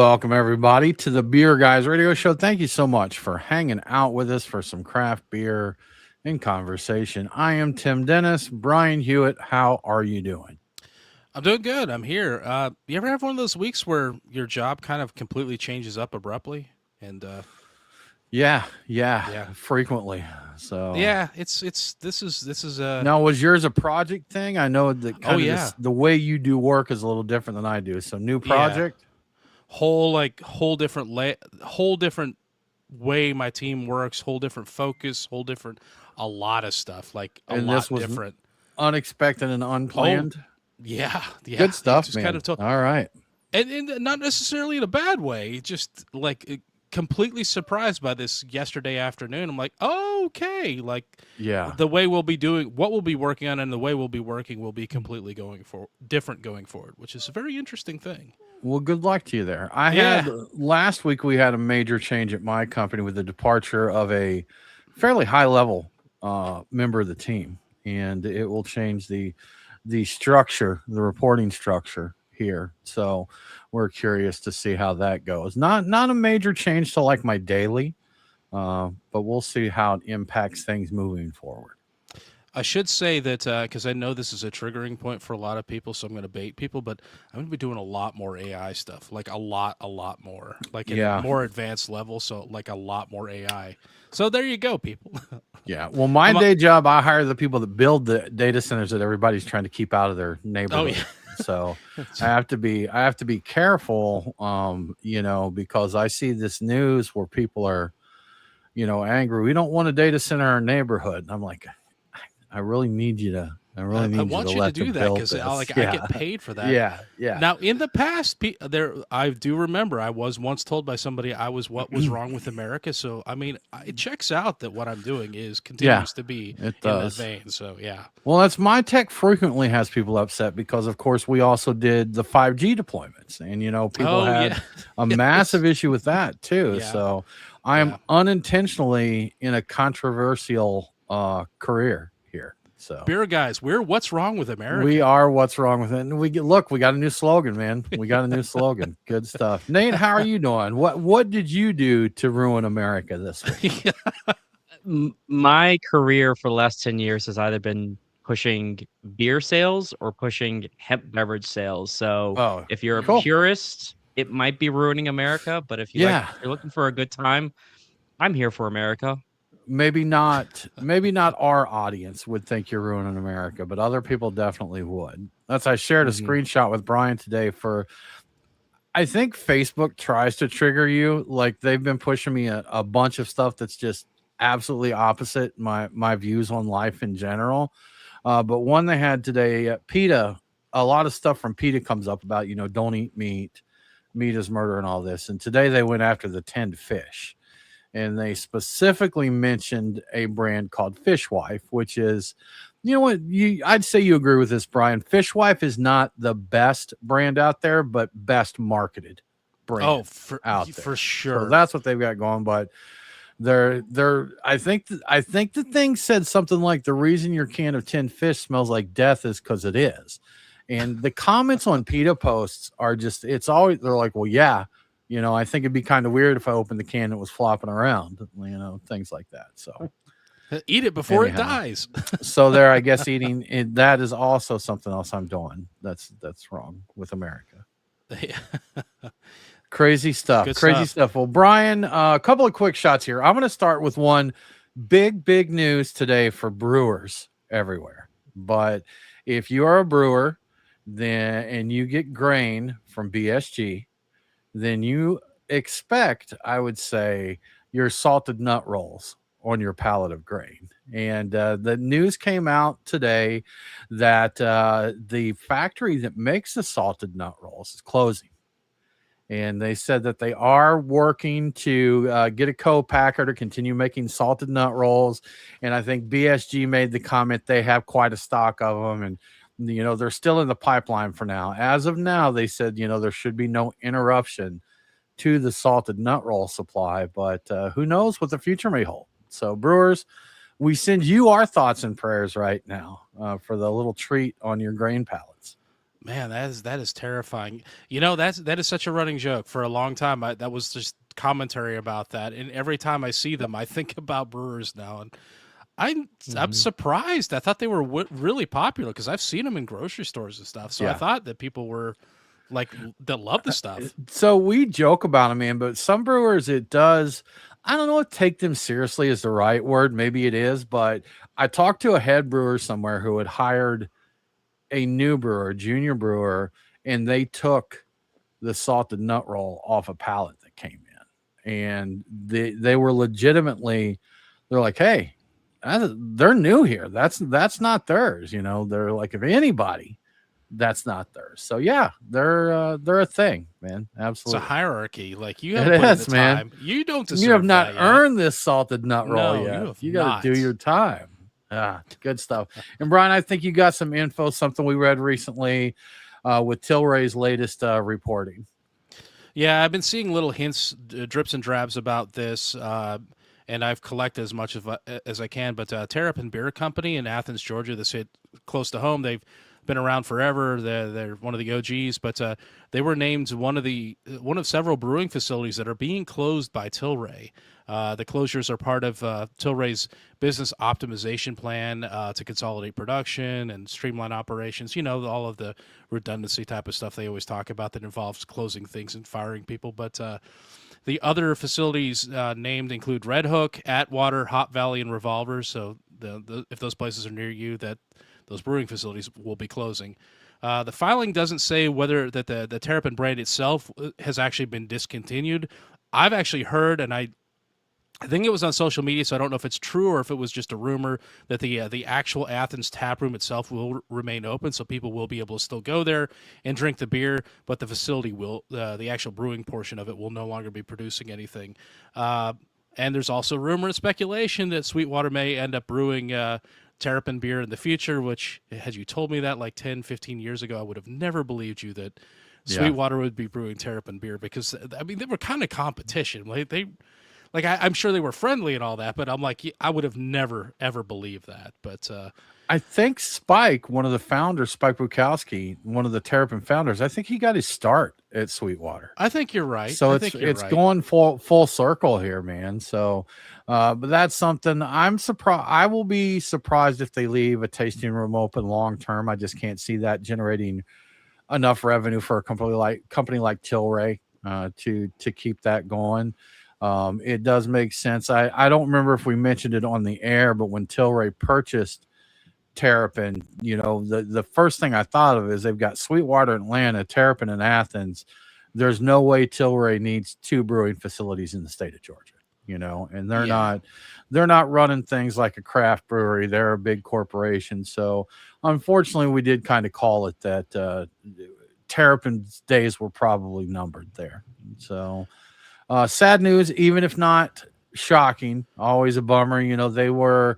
Welcome, everybody, to the Beer Guys Radio Show. Thank you so much for hanging out with us for some craft beer and conversation. I am Tim Dennis. Brian Hewitt, how are you doing? I'm doing good. I'm here. You ever have one of those weeks where your job kind of completely changes up abruptly? And Yeah, yeah, frequently. So yeah, it's this is now, was yours a project thing? I know that oh kind of yeah, the way you do work is a little different than I do. So, new yeah, project, whole different way my team works, whole different focus, whole different a lot of stuff, like a and this lot was different. unexpected and Oh unplanned. yeah, yeah. Good It stuff, just kind man. of told, All right. and not necessarily in a bad way. Just like completely surprised by this yesterday afternoon. I'm like, oh, okay, like Yeah. the way we'll be doing what we'll be working on and the way we'll be working will be completely going for different going forward, which is a very interesting thing. Well, good luck to you there. I had Yeah. last week we had a major change at my company with the departure of a fairly high level member of the team, and it will change the structure, the reporting structure here. So we're curious to see how that goes. Not a major change to like my daily, but we'll see how it impacts things moving forward. I should say that because I know this is a triggering point for a lot of people, so I'm going to bait people. But I'm going to be doing a lot more AI stuff, like a lot more, like in Yeah, more advanced level. So like a lot more AI. So there you go, people. yeah. Well, my I'm a, day job, I hire the people that build the data centers that everybody's trying to keep out of their oh neighborhood. yeah, So I have to be careful, because I see this news where people are, angry. We don't want a data center in our neighborhood. And I'm like, I really need you to. I really I need you to want you to let them do that build because this. I Yeah, get paid for that. yeah. Now, in the past, I do remember I was once told by somebody I was what was wrong with America. So I mean, it checks out that what I'm doing is Yeah, continues to be it in that does. vein. So yeah, Well, that's my tech frequently has people upset because, of course, we also did the 5G deployments, and people oh had yeah, a yes, massive issue with that too. yeah, So I am yeah. unintentionally in a controversial career here. So Beer guys, we're what's wrong with we America? are what's wrong with it. And we got a new slogan, man. We got a new slogan. Good stuff. Nate, how are you doing? What did you do to ruin America this week? My career for the last 10 years has either been pushing beer sales or pushing hemp beverage sales. So Oh, if you're a cool. purist, it might be ruining America. But Yeah. if you're looking for a good time, I'm here for America. Maybe not our audience would think you're ruining America, but other people definitely would. That's I shared a Hmm. screenshot with Brian today for I think Facebook tries to trigger you. Like they've been pushing me a bunch of stuff that's just absolutely opposite my views on life in general. But one they had today, PETA, a lot of stuff from PETA comes up about, don't eat meat, meat is murder and all this. And today they went after the tinned fish and they specifically mentioned a brand called Fishwife, which is, what I'd say you agree with this, Brian. Fishwife is not the best brand out there, but best marketed Oh, brand out for there. So sure. that's what they've got going. But they're I think the thing said something like the reason your can of tinned fish smells like death is because it is. And the comments on PETA posts are just it's always they're like, well, yeah, I think it'd be kind of weird if I opened the can and it was flopping around, things like that. So Eat it before it anyhow, dies. so there, I guess eating it, that is also something else I'm doing. That's wrong with America. Yeah. Crazy stuff. Good Crazy stuff. stuff. Well, Brian, a couple of quick shots here. I'm going to start with one big news today for brewers everywhere. But if you are a brewer, then and you get grain from BSG, then you expect, I would say, your salted nut rolls on your pallet of grain. And the news came out today that the factory that makes the salted nut rolls is closing. And they said that they are working to get a co-packer to continue making salted nut rolls. And I think BSG made the comment they have quite a stock of them. And, they're still in the pipeline for now. As of now, they said, there should be no interruption to the salted nut roll supply. But who knows what the future may hold. So, brewers, we send you our thoughts and prayers right now for the little treat on your grain pallets. Man, that is terrifying. You know, that is such a running joke for a long time. That was just commentary about that, and every time I see them, I think about Brewers now, and I'm surprised. I thought they were really popular because I've seen them in grocery stores and stuff. So I Yeah. thought that people were like that love the stuff. So we joke about them, man, but some brewers, it does. I don't know if take them seriously is the right word. Maybe it is, but I talked to a head brewer somewhere who had hired a new brewer, a junior brewer, and they took the salted nut roll off a pallet that came in, and they were legitimately, they're like, hey, they're new here. That's not theirs. You know, they're like, if anybody, that's not theirs. So yeah, they're a thing, man. It's a Absolutely. hierarchy. Like you It haven't put in is, the man. time. You don't deserve You have not that yet. earned this salted nut roll No, yet. you have You got to do not. your time. Good stuff. And Brian, I think you got some info, something we read recently with Tilray's latest reporting. Yeah, I've been seeing little hints, drips and drabs about this, and I've collected as much as I can. But Terrapin Beer Company in Athens, Georgia, this hit close to home. They've been around forever. They're one of the OGs, but they were named one of several brewing facilities that are being closed by Tilray. The closures are part of Tilray's business optimization plan to consolidate production and streamline operations. You know, all of the redundancy type of stuff they always talk about that involves closing things and firing people. But the other facilities named include Red Hook, Atwater, Hop Valley, and Revolver. So if those places are near you, that those brewing facilities will be closing. The filing doesn't say whether that the Terrapin brand itself has actually been discontinued. I've actually heard, and I think it was on social media, so I don't know if it's true or if it was just a rumor that the actual Athens tap room itself will remain open, so people will be able to still go there and drink the beer, but the facility will, the actual brewing portion of it will no longer be producing anything. And there's also rumor and speculation that Sweetwater may end up brewing Terrapin beer in the future, which, had you told me that like 10, 15 years ago, I would have never believed you that Sweetwater would be brewing Terrapin beer, because, I mean, they were kind of competition. I'm sure they were friendly and all that, but I'm like, I would have never, ever believed that. But I think Spike, one of the founders, Spike Bukowski, one of the Terrapin founders, I think he got his start at Sweetwater. I think you're right. So it's going full circle here, man. So, but that's something I'm surprised. I will be surprised if they leave a tasting room open long term. I just can't see that generating enough revenue for a company like Tilray to keep that going. It does make sense. I don't remember if we mentioned it on the air, but when Tilray purchased Terrapin, you know, the first thing I thought of is they've got Sweetwater in Atlanta, Terrapin in Athens. There's no way Tilray needs two brewing facilities in the state of Georgia, you know, and they're not running things like a craft brewery. They're a big corporation. So unfortunately, we did kind of call it that Terrapin's days were probably numbered there. So sad news, even if not shocking, always a bummer. You know, they were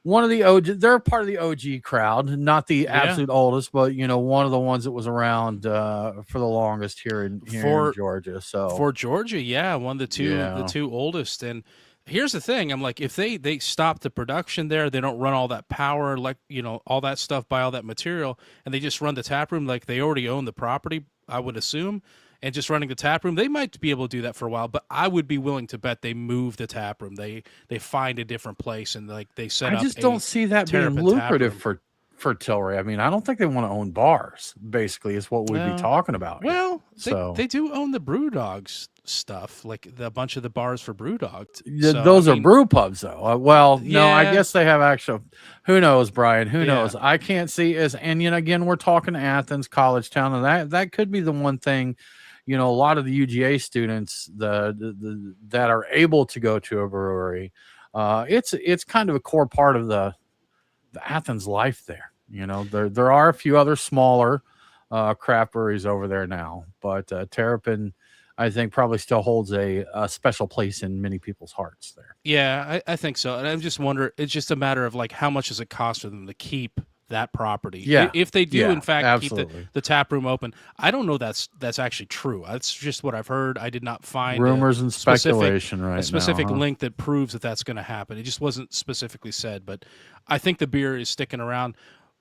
one of the OG, they're part of the OG crowd, not the absolute oldest, but, you know, one of the ones that was around for the longest here in Georgia. So for Georgia, one of the two oldest. And here's the thing, I'm like, if they stop the production there, they don't run all that power, like, you know, all that stuff, buy all that material, and they just run the tap room like they already own the property, I would assume, and just running the tap room, they might be able to do that for a while, but I would be willing to bet they move the tap room. They find a different place, and like they set up. I just don't see that being lucrative for Tilray. I mean, I don't think they want to own bars, basically, is what we'd be talking about. Well, they do own the Brewdogs stuff, like a bunch of the bars for Brewdog. Those are brew pubs, though. No, I guess they have actual. Who knows, Brian? Who knows? I can't see and you know, again, we're talking Athens, college town, and that could be the one thing. You know, a lot of the UGA students that are able to go to a brewery, it's kind of a core part of the Athens life there. You know, there are a few other smaller craft breweries over there now, but Terrapin, I think, probably still holds a special place in many people's hearts there. Yeah, I think so. And I just wonder, it's just a matter of like, how much does it cost for them to keep that property? Yeah, if they do in fact absolutely. keep the tap room open. I don't know that's actually true. That's just what I've heard. I did not find rumors and speculation a specific link that proves that that's going to happen. It just wasn't specifically said, but I think the beer is sticking around.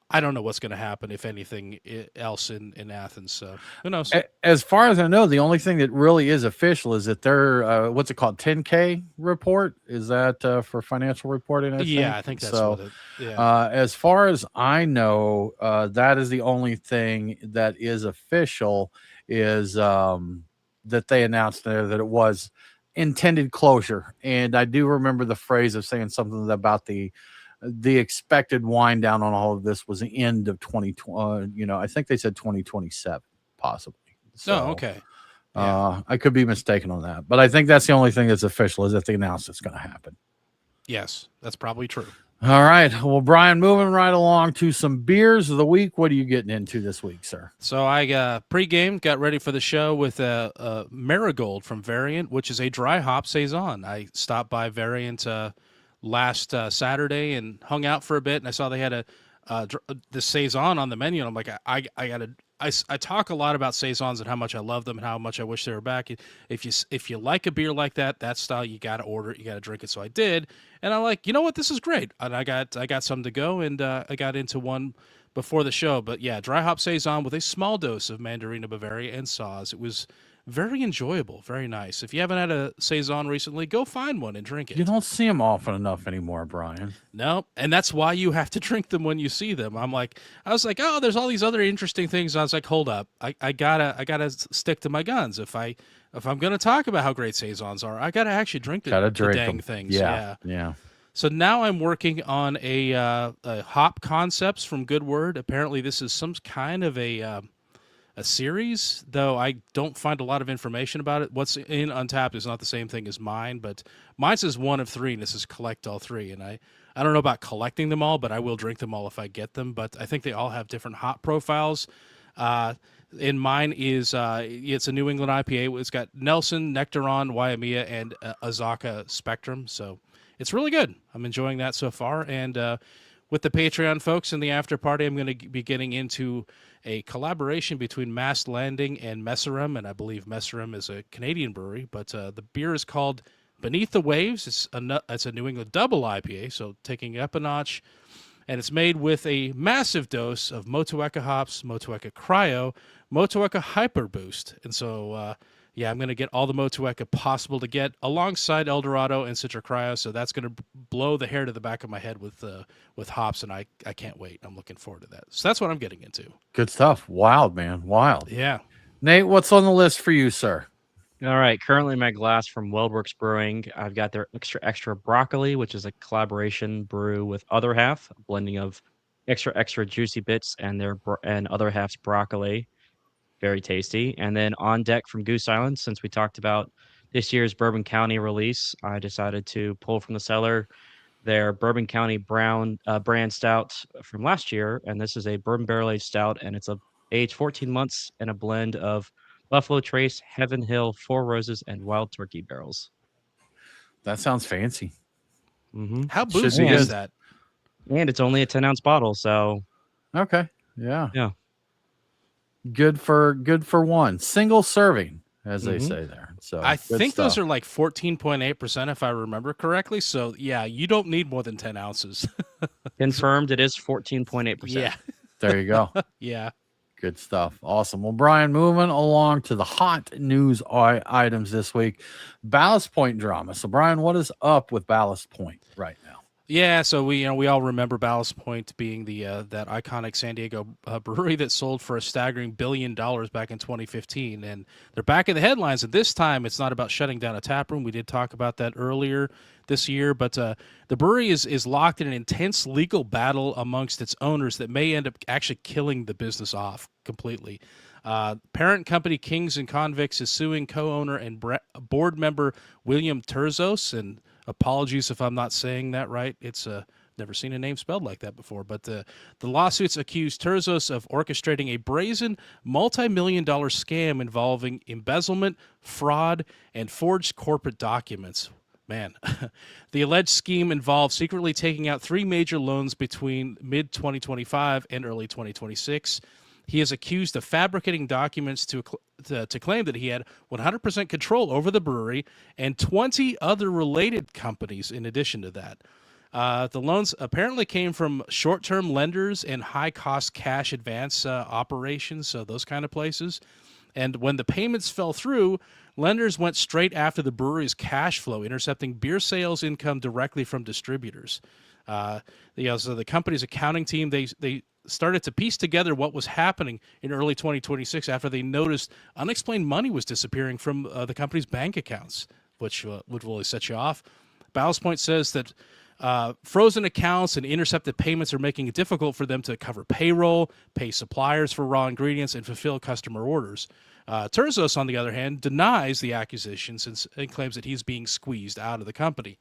I don't know what's going to happen, if anything else in Athens. So who knows? As far as I know, the only thing that really is official is that their what's it called, 10K report. Is that for financial reporting? I Yeah, think I think that's so. what it. Yeah. As far as I know, that is the only thing that is official. Is that they announced there that it was intended closure, and I do remember the phrase of saying something about the expected wind down on all of this was the end of 2020. I think they said 2027, possibly. Oh, So okay. Yeah. I could be mistaken on that, but I think that's the only thing that's official is that they announced it's going to happen. Yes, that's probably true. All right. Well, Brian, moving right along to some beers of the week. What are you getting into this week, sir? So I pre-game, got ready for the show with a Marigold from Variant, which is a dry hop saison. I stopped by Variant last Saturday and hung out for a bit, and I saw they had the saison on the menu, and I'm like, I gotta. I talk a lot about saisons and how much I love them and how much I wish they were back. If you like a beer like that style, you got to order it, you got to drink it. So I did, and I'm like, you know what, this is great. And I got some to go, and I got into one before the show. But yeah, dry hop saison with a small dose of Mandarina Bavaria and Saaz. It was very enjoyable, very nice. If you haven't had a saison recently, go find one and drink it. You don't see them often enough anymore, Brian. No, and that's why you have to drink them when you see them. I was like, oh, there's all these other interesting things. I was like, hold up, I gotta stick to my guns. If I'm gonna talk about how great saisons are, I gotta actually drink the dang them. things. Yeah. So now I'm working on a hop concepts from Good Word. Apparently, this is some kind of a series, though I don't find a lot of information about it. What's in Untapped is not the same thing as mine, but mine says 1 of 3, and this is collect all 3. And I don't know about collecting them all, but I will drink them all if I get them. But I think they all have different hop profiles. In mine is it's a New England IPA. It's got Nelson, Nectaron, Waimea, and Azaka Spectrum. So it's really good. I'm enjoying that so far. And with the Patreon folks in the after party, I'm going to be getting into a collaboration between Mast Landing and Messerum, and I believe Messerum is a Canadian brewery, but the beer is called Beneath the Waves. It's a New England double IPA, so taking it up a notch, and it's made with a massive dose of Motueka hops, Motueka Cryo, Motueka Hyper Boost, and so yeah, I'm going to get all the Motueka possible to get alongside El Dorado and Citra Cryo, so that's going to blow the hair to the back of my head with hops, and I can't wait. I'm looking forward to that. So that's what I'm getting into. Good stuff. Wild, man. Wild. Yeah. Nate, what's on the list for you, sir? All right. Currently, my glass from Weldworks Brewing. I've got their extra broccoli, which is a collaboration brew with Other Half, a blending of extra juicy bits and and Other Half's broccoli. Very tasty. And then on deck from Goose Island, since we talked about this year's Bourbon County release, I decided to pull from the cellar their Bourbon County brand stout from last year, and this is a bourbon barrel aged stout, and it's aged 14 months in a blend of Buffalo Trace, Heaven Hill, Four Roses, and Wild Turkey barrels. That sounds fancy. Mm-hmm. How boozy is that? And it's only a 10-ounce bottle, so okay, yeah. Good for one single serving, as they say there. So I think those are like 14.8% if I remember correctly. So yeah, you don't need more than 10 ounces. Confirmed, it is 14.8%. Yeah, there you go. Yeah, good stuff. Awesome. Well, Brian, moving along to the hot news items this week, Ballast Point drama. So Brian, what is up with Ballast Point right now? yeah. So we all remember Ballast Point being the that iconic San Diego brewery that sold for a staggering $1 billion back in 2015, and they're back in the headlines. And this time, it's not about shutting down a tap room. We did talk about that earlier this year, but the brewery is locked in an intense legal battle amongst its owners that may end up actually killing the business off completely. Parent company Kings and Convicts is suing co-owner and board member William Terzos, and apologies if I'm not saying that right. It's never seen a name spelled like that before. But the lawsuits accuse Terzos of orchestrating a brazen multi-million-dollar scam involving embezzlement, fraud, and forged corporate documents. Man, the alleged scheme involved secretly taking out 3 major loans between mid-2025 and early 2026. He is accused of fabricating documents to claim that he had 100% control over the brewery and 20 other related companies in addition to that. The loans apparently came from short-term lenders and high-cost cash advance operations, so those kind of places. And when the payments fell through, lenders went straight after the brewery's cash flow, intercepting beer sales income directly from distributors. So the company's accounting team, they started to piece together what was happening in early 2026 after they noticed unexplained money was disappearing from the company's bank accounts, which would really set you off. Ballast Point says that frozen accounts and intercepted payments are making it difficult for them to cover payroll, pay suppliers for raw ingredients, and fulfill customer orders. Terzos, on the other hand, denies the accusations and claims that he's being squeezed out of the company.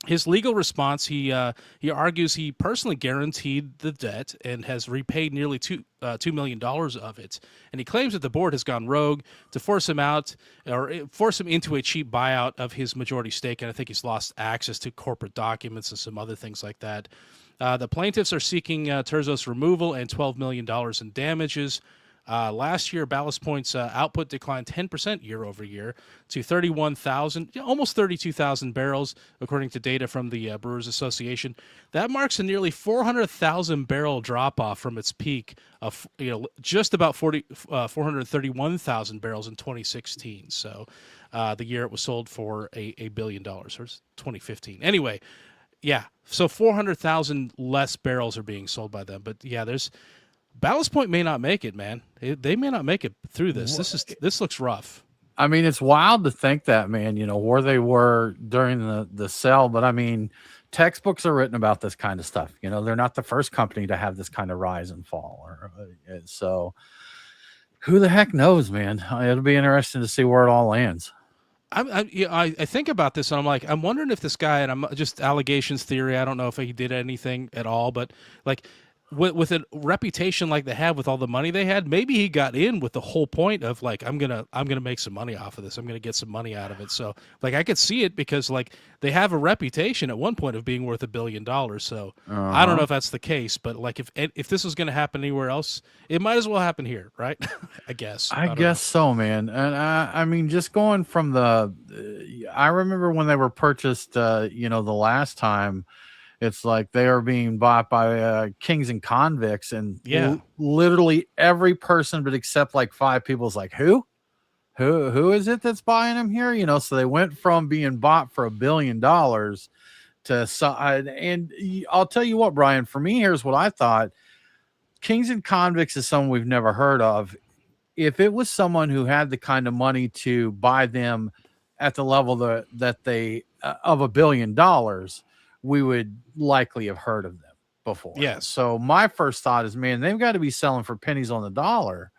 His legal response, he argues he personally guaranteed the debt and has repaid nearly $2 million of it. And he claims that the board has gone rogue to force him out or force him into a cheap buyout of his majority stake. And I think he's lost access to corporate documents and some other things like that. The plaintiffs are seeking Terzos' removal and $12 million in damages. Last year, Ballast Point's output declined 10% year over year to 31,000, almost 32,000 barrels, according to data from the Brewers Association. That marks a nearly 400,000 barrel drop off from its peak of just about 431,000 barrels in 2016. So the year it was sold for $1 billion, or 2015. Anyway, yeah, so 400,000 less barrels are being sold by them. But yeah, Ballast Point may not make it, man. They may not make it through this. This looks rough. I mean, it's wild to think that, man, where they were during the sell. But I mean, textbooks are written about this kind of stuff. They're not the first company to have this kind of rise and fall. So who the heck knows, man? It'll be interesting to see where it all lands. I think about this and I'm wondering if this guy, and I'm just allegations theory, I don't know if he did anything at all, but like, with a reputation like they have, with all the money they had, maybe he got in with the whole point of like, I'm gonna make some money off of this. I'm gonna get some money out of it. So like, I could see it because like they have a reputation at one point of being worth $1 billion. So I don't know if that's the case, but like if this was gonna happen anywhere else, it might as well happen here, right? I guess. I guess so, man. And I mean, just going from I remember when they were purchased, the last time. It's like they are being bought by kings and convicts, and literally every person, but except like 5 people, is like, who is it that's buying them here? So they went from being bought for $1 billion and I'll tell you what, Brian, for me, here's what I thought. Kings and convicts is someone we've never heard of. If it was someone who had the kind of money to buy them at the level that they of $1 billion, we would likely have heard of them before. Yes. So my first thought is, man, they've got to be selling for pennies on the dollar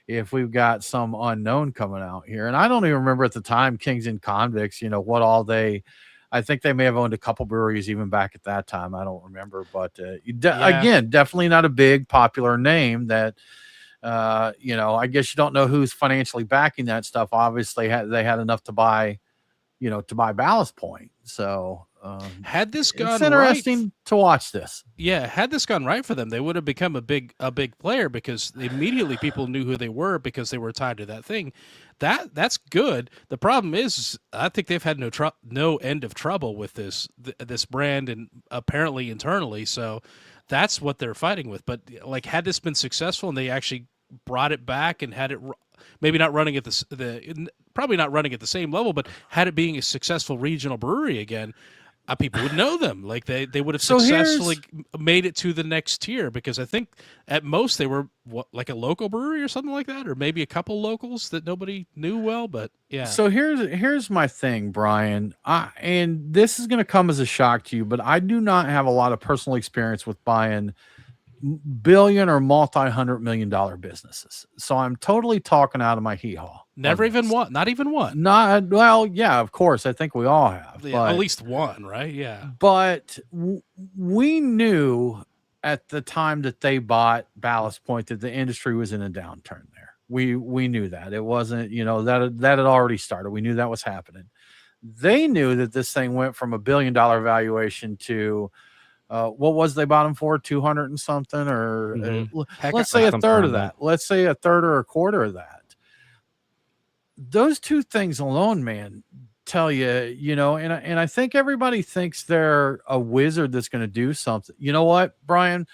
if we've got some unknown coming out here. And I don't even remember at the time, Kings and Convicts, what all I think they may have owned a couple breweries even back at that time. I don't remember, but again, definitely not a big popular name that, I guess you don't know who's financially backing that stuff. Obviously they had enough to buy Ballast Point. So, had this gone it's interesting to watch this. Yeah, had this gone right for them, they would have become a big player because immediately people knew who they were because they were tied to that thing. That's good. The problem is, I think they've had no end of trouble with this brand and apparently internally. So that's what they're fighting with. But like, had this been successful and they actually brought it back and had it maybe not running at probably not running at the same level, but had it being a successful regional brewery again, people would know them. Like they would have successfully made it to the next tier, because I think at most they were like a local brewery or something like that, or maybe a couple locals that nobody knew well. But yeah. So here's my thing, Brian. And this is going to come as a shock to you, but I do not have a lot of personal experience with buying billion or multi-$100 million businesses. So I'm totally talking out of my hee-haw. Never even one. Not even one. Well, yeah, of course. I think we all have. Yeah, at least one, right? Yeah. But we knew at the time that they bought Ballast Point that the industry was in a downturn there. We knew that. It wasn't, that had already started. We knew that was happening. They knew that this thing went from $1 billion valuation to what was they bought them for? 200 and something, or let's say a third of that. Let's say a third or a quarter of that. Those two things alone, man, tell you, and I think everybody thinks they're a wizard that's going to do something. You know what, Brian?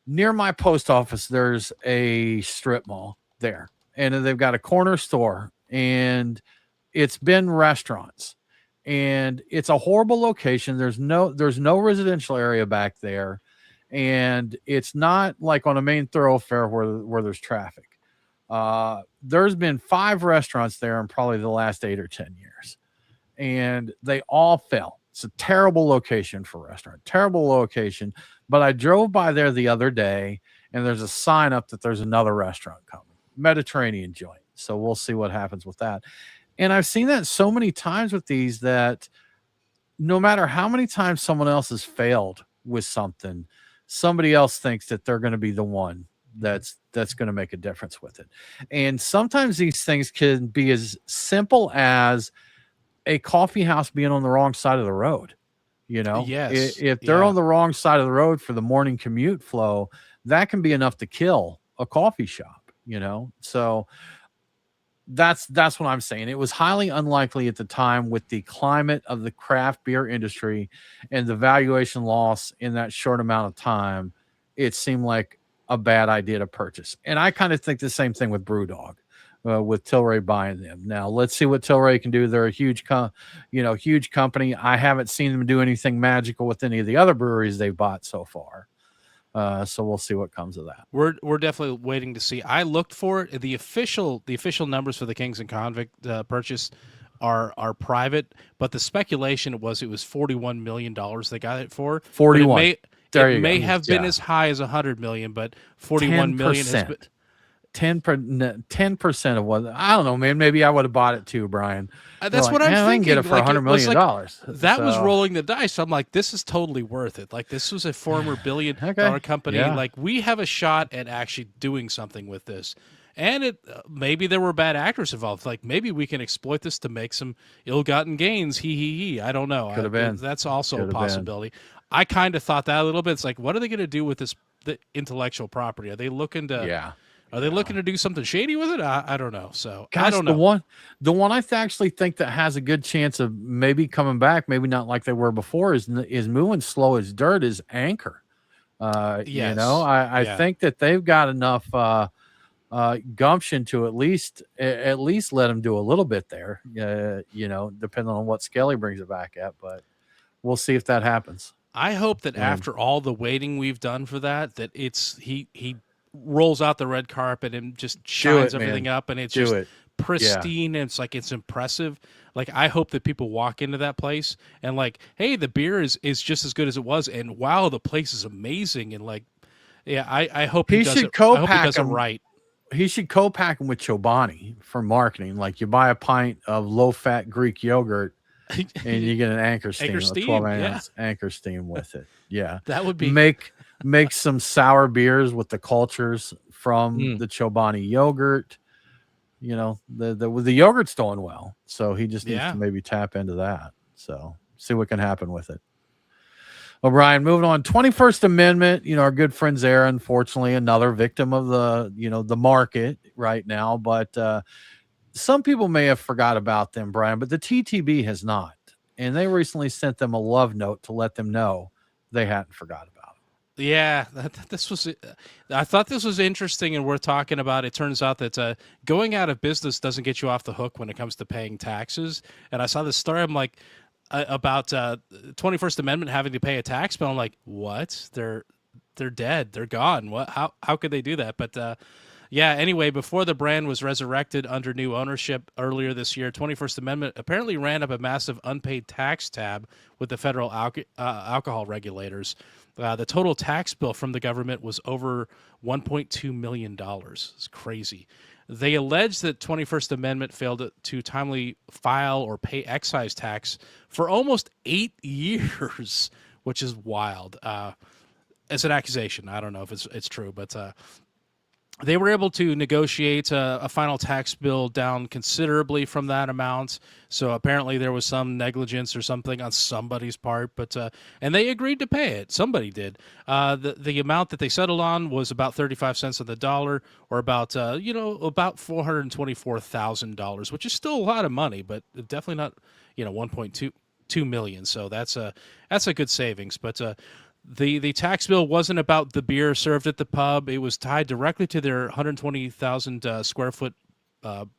Near my post office, there's a strip mall there, and they've got a corner store, and it's been restaurants, and it's a horrible location. There's no residential area back there, and it's not like on a main thoroughfare where there's traffic. There's been 5 restaurants there in probably the last 8 or 10 years, and they all fell. It's a terrible location for a restaurant, terrible location. But I drove by there the other day, and there's a sign up that there's another restaurant coming, Mediterranean joint. So we'll see what happens with that. And I've seen that so many times with these that no matter how many times someone else has failed with something, somebody else thinks that they're going to be the one that's going to make a difference with it. And sometimes these things can be as simple as a coffee house being on the wrong side of the road. Yes. If they're on the wrong side of the road for the morning commute flow, that can be enough to kill a coffee shop, So that's what I'm saying. It was highly unlikely at the time with the climate of the craft beer industry and the valuation loss in that short amount of time. It seemed like a bad idea to purchase. And I kind of think the same thing with Brewdog, with Tilray buying them. Now let's see what Tilray can do. They're a huge company. I haven't seen them do anything magical with any of the other breweries they've bought so far. So we'll see what comes of that. We're definitely waiting to see. I looked for it. The official numbers for the Kings and Convict purchase are private, but the speculation was it was $41 million they got it for. 41. It may have been as high as 100 million, but 41 million has been 10% of what, I don't know, man. Maybe I would have bought it too, Brian. That's what I'm thinking. I can get it for $100 million. That was rolling the dice. I'm like, this is totally worth it. Like, this was a former billion-dollar company. Yeah. Like, we have a shot at actually doing something with this. And it maybe there were bad actors involved. Like, maybe we can exploit this to make some ill-gotten gains. I don't know. Could have been. That's also a possibility. I kind of thought that a little bit. It's like, what are they going to do with the intellectual property? Are they looking to? Yeah. Are they looking to do something shady with it? I don't know. So Gosh, I don't know. The one I actually think that has a good chance of maybe coming back, maybe not like they were before, is moving slow as dirt. Is Anchor. Yes. I think that they've got enough gumption to at least let them do a little bit there. Depending on what scale he brings it back at, but we'll see if that happens. I hope that after all the waiting we've done for that it's he rolls out the red carpet and just shines everything up, and it's pristine. And it's like, it's impressive. Like, I hope that people walk into that place and like, hey, the beer is just as good as it was, and wow, the place is amazing. And like, I hope he does it right. He should co-pack them with Chobani for marketing. Like, you buy a pint of low-fat Greek yogurt and you get an Anchor Steam, a 12-ounce Anchor Steam with it. Yeah, that would be make some sour beers with the cultures from the Chobani yogurt. The yogurt's doing well, so he just needs to maybe tap into that. So see what can happen with it. O'Brien, moving on. 21st Amendment. Our good friends there, unfortunately, another victim of the market right now, but. Some people may have forgot about them, Brian, but the TTB has not. And they recently sent them a love note to let them know they hadn't forgot about it. Yeah, I thought this was interesting and worth talking about. It turns out that going out of business doesn't get you off the hook when it comes to paying taxes. And I saw this story. I'm like, about 21st Amendment having to pay a tax bill. I'm like, what? They're dead. They're gone. What? How could they do that? But anyway, before the brand was resurrected under new ownership earlier this year, 21st Amendment apparently ran up a massive unpaid tax tab with the federal alcohol regulators. The total tax bill from the government was over $1.2 million. It's crazy. They allege that 21st Amendment failed to timely file or pay excise tax for almost 8 years, which is wild. It's an accusation. I don't know if it's true, but they were able to negotiate a final tax bill down considerably from that amount. So apparently there was some negligence or something on somebody's part, but and they agreed to pay it. Somebody did. The amount that they settled on was about 35 cents on the dollar, or about about $424,000, which is still a lot of money, but definitely not 1.2 million. So that's a good savings, but. The tax bill wasn't about the beer served at the pub. It was tied directly to their 120,000 square foot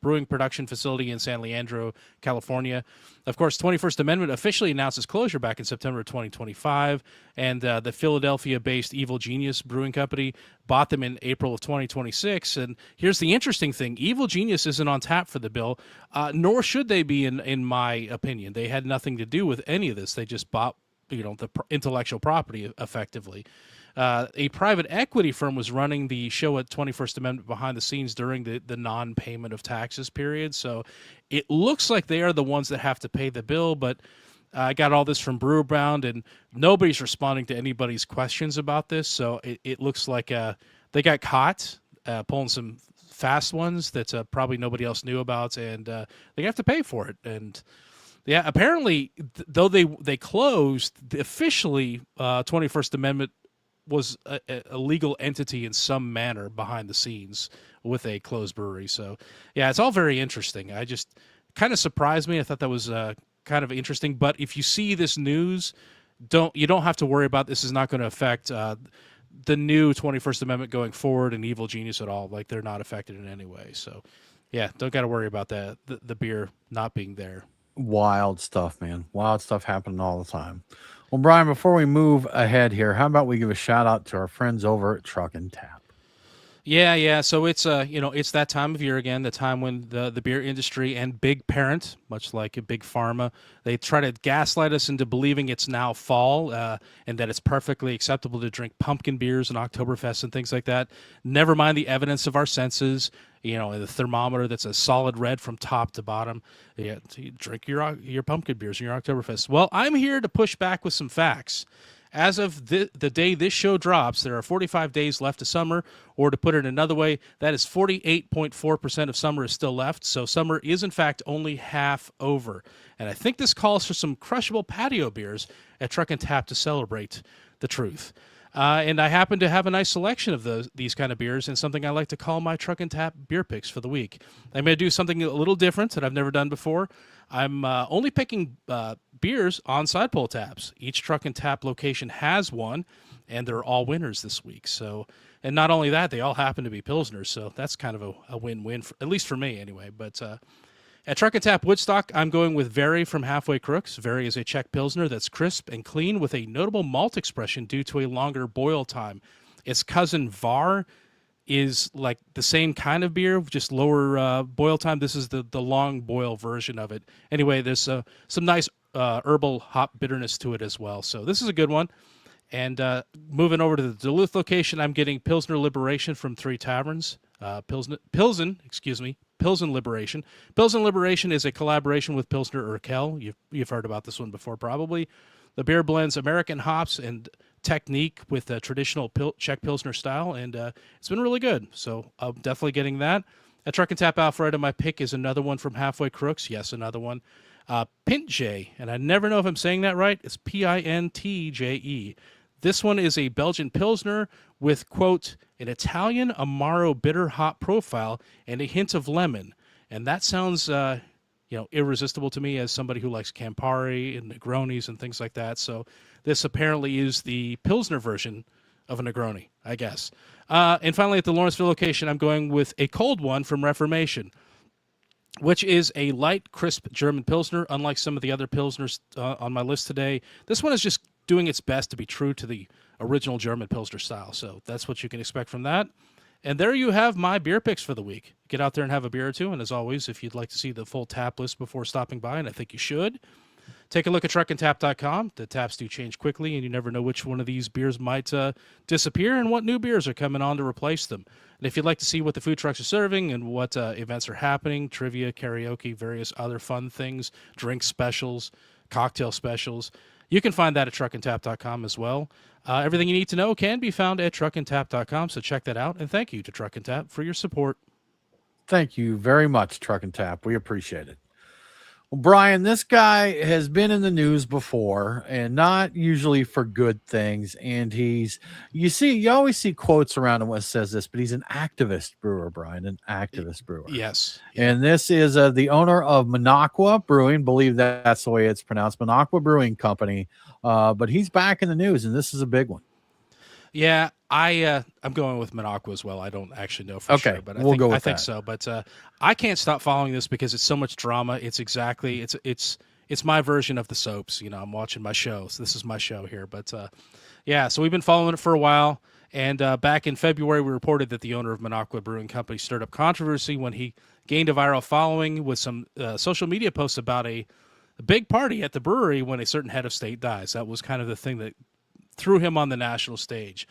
brewing production facility in San Leandro, California. Of course, 21st Amendment officially announced its closure back in September of 2025, and the Philadelphia-based Evil Genius Brewing Company bought them in April of 2026. And here's the interesting thing. Evil Genius isn't on tap for the bill, nor should they be, in my opinion. They had nothing to do with any of this. They just bought the intellectual property effectively. A private equity firm was running the show at 21st Amendment behind the scenes during the non-payment of taxes period. So it looks like they are the ones that have to pay the bill, but I got all this from Brewerbound, and nobody's responding to anybody's questions about this. So it looks like they got caught pulling some fast ones that probably nobody else knew about, and they have to pay for it. And yeah, apparently, though they closed, officially 21st Amendment was a legal entity in some manner behind the scenes with a closed brewery. So, yeah, it's all very interesting. I just kind of surprised me. I thought that was kind of interesting. But if you see this news, you don't have to worry about this is not going to affect the new 21st Amendment going forward and Evil Genius at all. Like, they're not affected in any way. So, yeah, don't got to worry about that, the beer not being there. Wild stuff, man. Wild stuff happening all the time. Well, Brian, before we move ahead here, how about we give a shout out to our friends over at Truck and Tap? Yeah. So it's it's that time of year again, the time when the beer industry and big parent, much like a big pharma, they try to gaslight us into believing it's now fall and that it's perfectly acceptable to drink pumpkin beers and Oktoberfest and things like that. Never mind the evidence of our senses. The thermometer that's a solid red from top to bottom. Yeah, you drink your pumpkin beers and your Oktoberfest. Well, I'm here to push back with some facts. As of the day this show drops, there are 45 days left of summer, or to put it another way, that is 48.4% of summer is still left. So summer is, in fact, only half over. And I think this calls for some crushable patio beers at Truck and Tap to celebrate the truth. And I happen to have a nice selection of these kind of beers and something I like to call my Truck and Tap beer picks for the week. I'm going to do something a little different that I've never done before. I'm only picking beers on side pull taps. Each Truck and Tap location has one, and they're all winners this week. So, and not only that, they all happen to be Pilsners. So that's kind of a win-win, at least for me anyway. But at Truck and Tap Woodstock, I'm going with Very from Halfway Crooks. Very is a Czech Pilsner that's crisp and clean with a notable malt expression due to a longer boil time. Its cousin Var is like the same kind of beer, just lower boil time. This is the long boil version of it. Anyway, there's some nice herbal hop bitterness to it as well. So this is a good one. And moving over to the Duluth location, I'm getting Pilsner Liberation from Three Taverns. Pilsen Liberation. Pilsen Liberation is a collaboration with Pilsner Urquell. You've heard about this one before, probably. The beer blends American hops and technique with a traditional Czech Pilsner style, and it's been really good. So I'm definitely getting that. At Truck and Tap Alfredo, my pick is another one from Halfway Crooks. Yes, another one. Pintje, and I never know if I'm saying that right. It's Pintje. This one is a Belgian Pilsner with, quote, an Italian Amaro bitter hop profile and a hint of lemon. And that sounds, irresistible to me as somebody who likes Campari and Negronis and things like that. So this apparently is the Pilsner version of a Negroni, I guess. And finally, at the Lawrenceville location, I'm going with a cold one from Reformation, which is a light, crisp German Pilsner. Unlike some of the other Pilsners on my list today, this one is just doing its best to be true to the original German Pilsner style. So that's what you can expect from that. And there you have my beer picks for the week. Get out there and have a beer or two. And as always, if you'd like to see the full tap list before stopping by, and I think you should, take a look at truckandtap.com. The taps do change quickly, and you never know which one of these beers might disappear and what new beers are coming on to replace them. And if you'd like to see what the food trucks are serving and what events are happening, trivia, karaoke, various other fun things, drink specials, cocktail specials, You can find that at truckandtap.com as well. Everything you need to know can be found at truckandtap.com, so check that out. And thank you to Truck and Tap for your support. Thank you very much, Truck and Tap. We appreciate it. Well, Brian, this guy has been in the news before, and not usually for good things. And you always see quotes around him that says this, but he's an activist brewer, Brian, an activist brewer. Yes. And this is the owner of Minocqua Brewing. Believe that's the way it's pronounced, Minocqua Brewing Company. But he's back in the news, and this is a big one. Yeah, I'm going with Minocqua as well. I don't actually know for sure, but I think so. But I can't stop following this because it's so much drama. It's my version of the soaps. You know, I'm watching my show, so this is my show here. But yeah, so we've been following it for a while. And back in February, we reported that the owner of Minocqua Brewing Company stirred up controversy when he gained a viral following with some social media posts about a big party at the brewery when a certain head of state dies. That was kind of the thing that threw him on the national stage.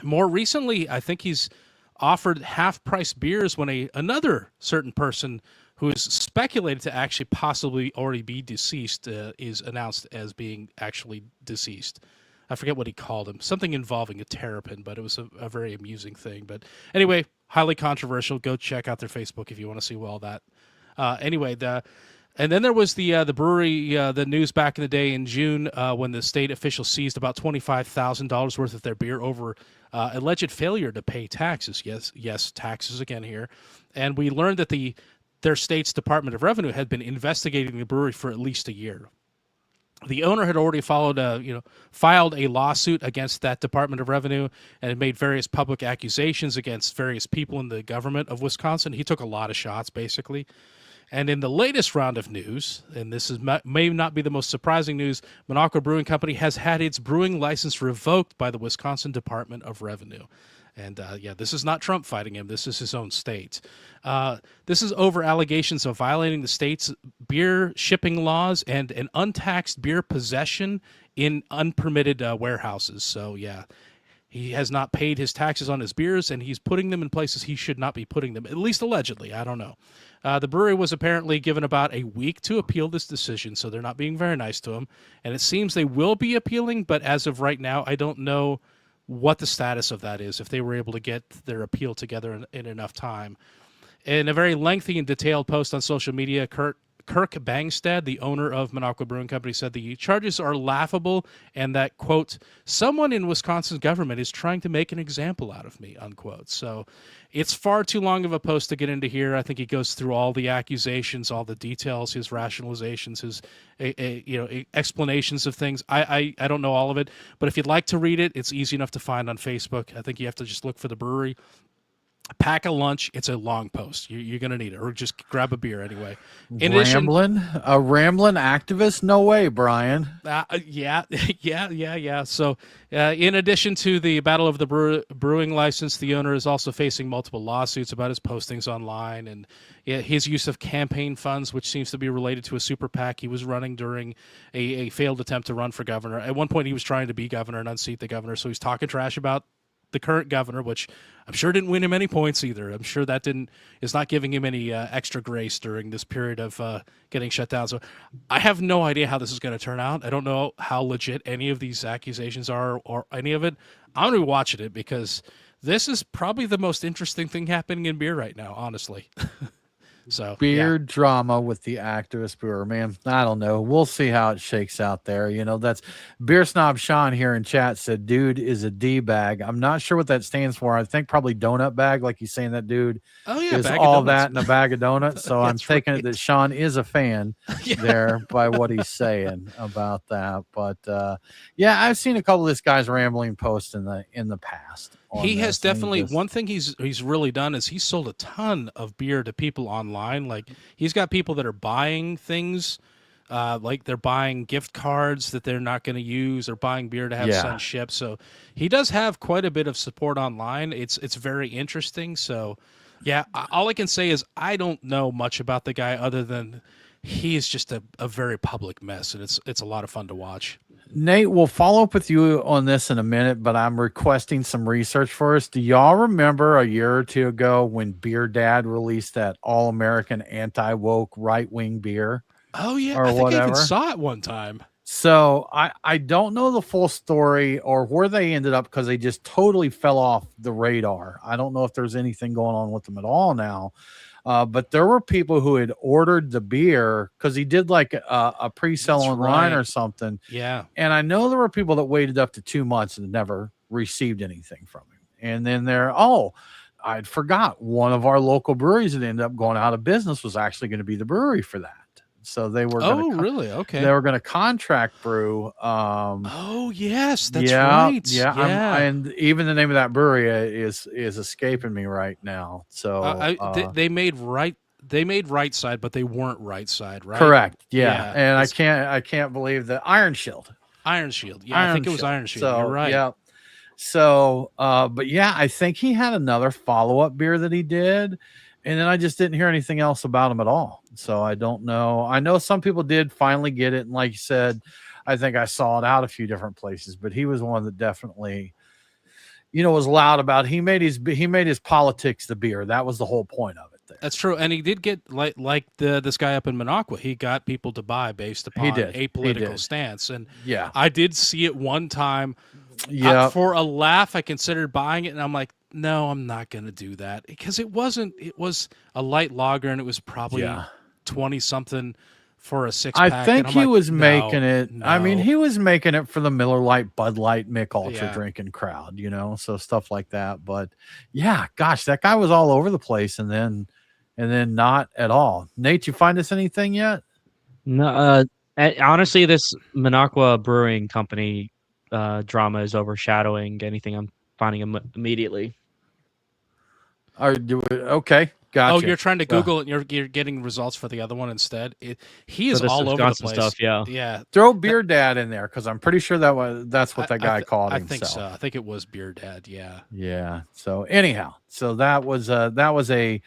More recently, I think he's offered half-price beers when another certain person who is speculated to actually possibly already be deceased is announced as being actually deceased. I forget what he called him. Something involving a terrapin, but it was a very amusing thing. But anyway, highly controversial. Go check out their Facebook if you want to see all that. And then there was the brewery, the news back in the day in June when the state officials seized about $25,000 worth of their beer over alleged failure to pay taxes. Yes, taxes again here. And we learned that their state's Department of Revenue had been investigating the brewery for at least a year. The owner had already filed a lawsuit against that Department of Revenue and had made various public accusations against various people in the government of Wisconsin. He took a lot of shots, basically. And in the latest round of news, and this may not be the most surprising news, Minocqua Brewing Company has had its brewing license revoked by the Wisconsin Department of Revenue. And this is not Trump fighting him. This is his own state. This is over allegations of violating the state's beer shipping laws and an untaxed beer possession in unpermitted warehouses. So, yeah, he has not paid his taxes on his beers, and he's putting them in places he should not be putting them, at least allegedly. I don't know. The brewery was apparently given about a week to appeal this decision, so they're not being very nice to him. And it seems they will be appealing, but as of right now, I don't know what the status of that is, if they were able to get their appeal together in enough time. In a very lengthy and detailed post on social media, Kirk Bangstad, the owner of Minocqua Brewing Company, said the charges are laughable and that, quote, someone in Wisconsin's government is trying to make an example out of me, unquote. So it's far too long of a post to get into here. I think he goes through all the accusations, all the details, his rationalizations, his explanations of things. I don't know all of it, but if you'd like to read it, it's easy enough to find on Facebook. I think you have to just look for the brewery. Pack a lunch. It's a long post. You're going to need it, or just grab a beer anyway. A rambling activist? No way, Brian. Yeah. So, in addition to the battle of the brewing license, the owner is also facing multiple lawsuits about his postings online and his use of campaign funds, which seems to be related to a super PAC he was running during a failed attempt to run for governor. At one point, he was trying to be governor and unseat the governor, so he's talking trash about the current governor, which I'm sure didn't win him any points either. I'm sure that is not giving him any extra grace during this period of getting shut down. So I have no idea how this is going to turn out. I don't know how legit any of these accusations are or any of it. I'm going to be watching it because this is probably the most interesting thing happening in beer right now, honestly. So beer drama with the activist brewer, man. I don't know. We'll see how it shakes out there. That's Beer Snob Sean here in chat said, dude is a D bag. I'm not sure what that stands for. I think probably donut bag, like he's saying that dude is all that in a bag of donuts. So I'm taking it that Sean is a fan there by what he's saying about that. But I've seen a couple of this guy's rambling posts in the past. He has definitely one thing he's really done is he's sold a ton of beer to people online. Like he's got people that are buying things, like they're buying gift cards that they're not going to use or buying beer to have sent shipped. So he does have quite a bit of support online. It's very interesting. So all I can say is I don't know much about the guy other than he is just a very public mess, and it's a lot of fun to watch. Nate, we'll follow up with you on this in a minute, but I'm requesting some research for us. Do y'all remember a year or two ago when Beer Dad released that all-American anti-woke right-wing beer? Oh, yeah. Or I think whatever? I even saw it one time. So I don't know the full story or where they ended up because they just totally fell off the radar. I don't know if there's anything going on with them at all now. But there were people who had ordered the beer because he did like a pre-sale That's online right. or something. Yeah. And I know there were people that waited up to 2 months and never received anything from him. And then I'd forgot one of our local breweries that ended up going out of business was actually going to be the brewery for that. So they were Oh, going to really? Okay. they were going to contract brew. Oh, yes, that's Yeah, right. yeah. Yeah. And even the name of that brewery is escaping me right now. So They made right side, but they weren't right side, right? correct. Yeah, Yeah. and It's I can't believe that Iron Shield. Iron Shield. Yeah, I think it was Iron Shield. You're So right. yeah. So but yeah, I think he had another follow-up beer that he did, and then I just didn't hear anything else about him at all. So I don't know. I know some people did finally get it, and like you said, I think I saw it out a few different places, but he was one that definitely, was loud about. He made his politics the beer. That was the whole point of it there. That's true, and he did get like this guy up in Minocqua. He got people to buy based upon did. a political stance, and Yeah. I did see it one time. Yeah. For a laugh, I considered buying it, and I'm like, no, I'm not going to do that because it was a light lager, and it was probably 20 something for a 6-pack. I think he was making it. No. I mean, he was making it for the Miller Lite, Bud Light, Mick Ultra Yeah. drinking crowd, so stuff like that. But yeah, gosh, that guy was all over the place, and then not at all. Nate, you find us anything yet? No, honestly, this Minocqua Brewing Company drama is overshadowing anything I'm finding immediately. Okay. Gotcha. Oh, you're trying to Google it and you're getting results for the other one instead. He is all over the place. Stuff, yeah. Yeah. Throw Beer Dad in there because I'm pretty sure that's what that guy called himself. I think so. I think it was Beer Dad. Yeah. Yeah. So anyhow, that was a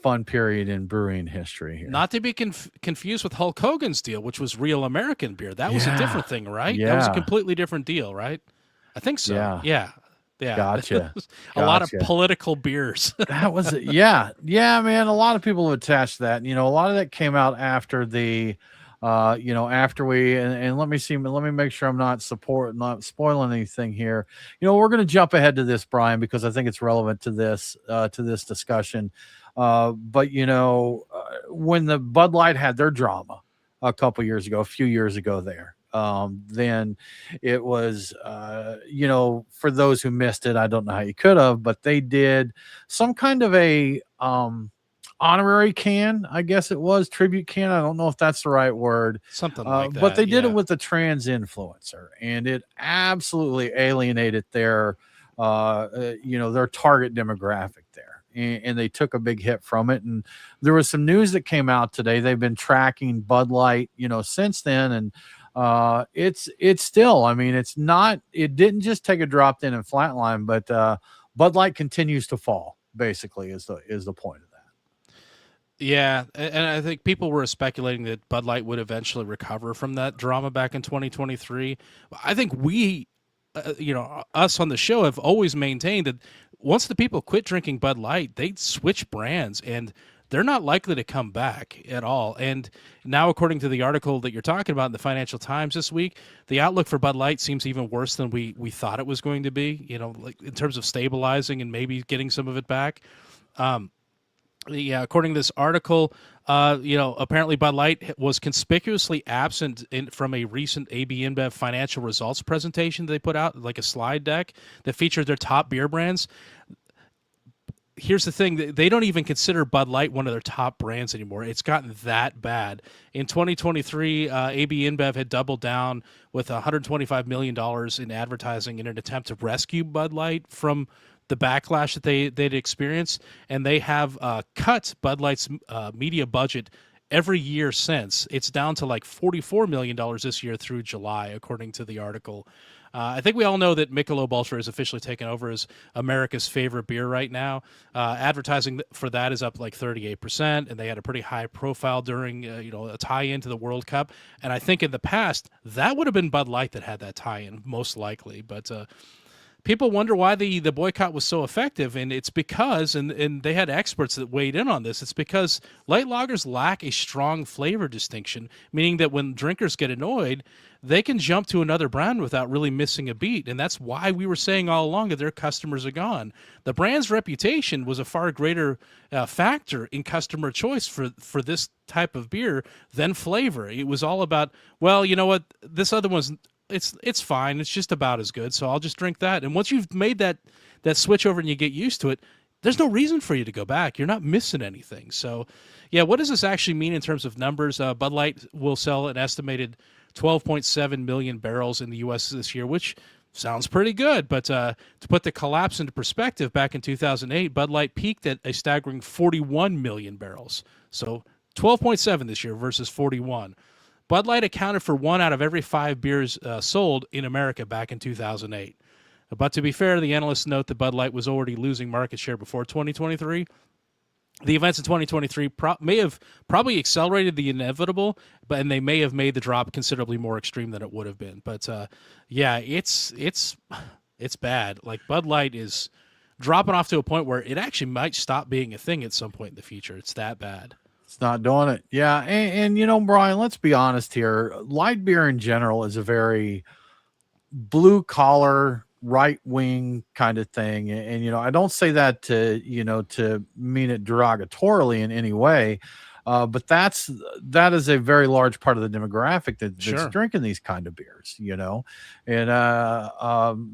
fun period in brewing history here. Not to be confused with Hulk Hogan's deal, which was Real American Beer. That was a different thing, right? Yeah. That was a completely different deal, right? I think so. Yeah. Gotcha. A lot of political beers. That was it. Yeah, man. A lot of people have attached that. A lot of that came out after the, after we and let me see. Let me make sure I'm not spoiling anything here. We're going to jump ahead to this, Brian, because I think it's relevant to this discussion. But when the Bud Light had their drama a few years ago there. Then it was, for those who missed it, I don't know how you could have, but they did some kind of a honorary can, I guess it was tribute can. I don't know if that's the right word. Something like that. But they did it with a trans influencer, and it absolutely alienated their target demographic there. And they took a big hit from it. And there was some news that came out today. They've been tracking Bud Light, since then. And it's still, I mean, it didn't just take a drop then and flatline, but Bud Light continues to fall, basically, is the point of that. Yeah, and I think people were speculating that Bud Light would eventually recover from that drama back in 2023. I think we, us on the show have always maintained that once the people quit drinking Bud Light, they switch brands, and they're not likely to come back at all. And now, according to the article that you're talking about in the Financial Times this week, the outlook for Bud Light seems even worse than we thought it was going to be, like in terms of stabilizing and maybe getting some of it back. According to this article, apparently Bud Light was conspicuously absent from a recent AB InBev financial results presentation they put out, like a slide deck that featured their top beer brands. Here's the thing. They don't even consider Bud Light one of their top brands anymore. It's gotten that bad. In 2023, AB InBev had doubled down with $125 million in advertising in an attempt to rescue Bud Light from the backlash that they'd experienced. And they have cut Bud Light's media budget every year since. It's down to like $44 million this year through July, according to the article. I think we all know that Michelob Ultra is officially taken over as America's favorite beer right now. Advertising for that is up like 38%, and they had a pretty high profile during a tie-in to the World Cup. And I think in the past, that would have been Bud Light that had that tie-in, most likely. But people wonder why the boycott was so effective, and it's because, and they had experts that weighed in on this. It's because light lagers lack a strong flavor distinction, meaning that when drinkers get annoyed, they can jump to another brand without really missing a beat, and that's why we were saying all along that their customers are gone. The brand's reputation was a far greater factor in customer choice for this type of beer than flavor. It was all about, well, you know what, this other one's it's fine. It's just about as good, so I'll just drink that. And once you've made that switch over and you get used to it, there's no reason for you to go back. You're not missing anything. So, yeah, what does this actually mean in terms of numbers? Bud Light will sell an estimated 12.7 million barrels in the U.S. this year, which sounds pretty good. But to put the collapse into perspective, back in 2008, Bud Light peaked at a staggering 41 million barrels. So 12.7 this year versus 41. Bud Light accounted for 1 out of every 5 beers sold in America back in 2008. But to be fair, the analysts note that Bud Light was already losing market share before 2023. The events in 2023 may have probably accelerated the inevitable, and they may have made the drop considerably more extreme than it would have been. But yeah, it's bad. Like, Bud Light is dropping off to a point where it actually might stop being a thing at some point in the future. It's that bad. It's not doing it. Yeah. And you know, Brian, let's be honest here. Light beer in general is a very blue collar, right wing kind of thing. And, you know, I don't say that to, you know, to mean it derogatorily in any way. But that is a very large part of the demographic that's Sure. drinking these kind of beers, you know? And,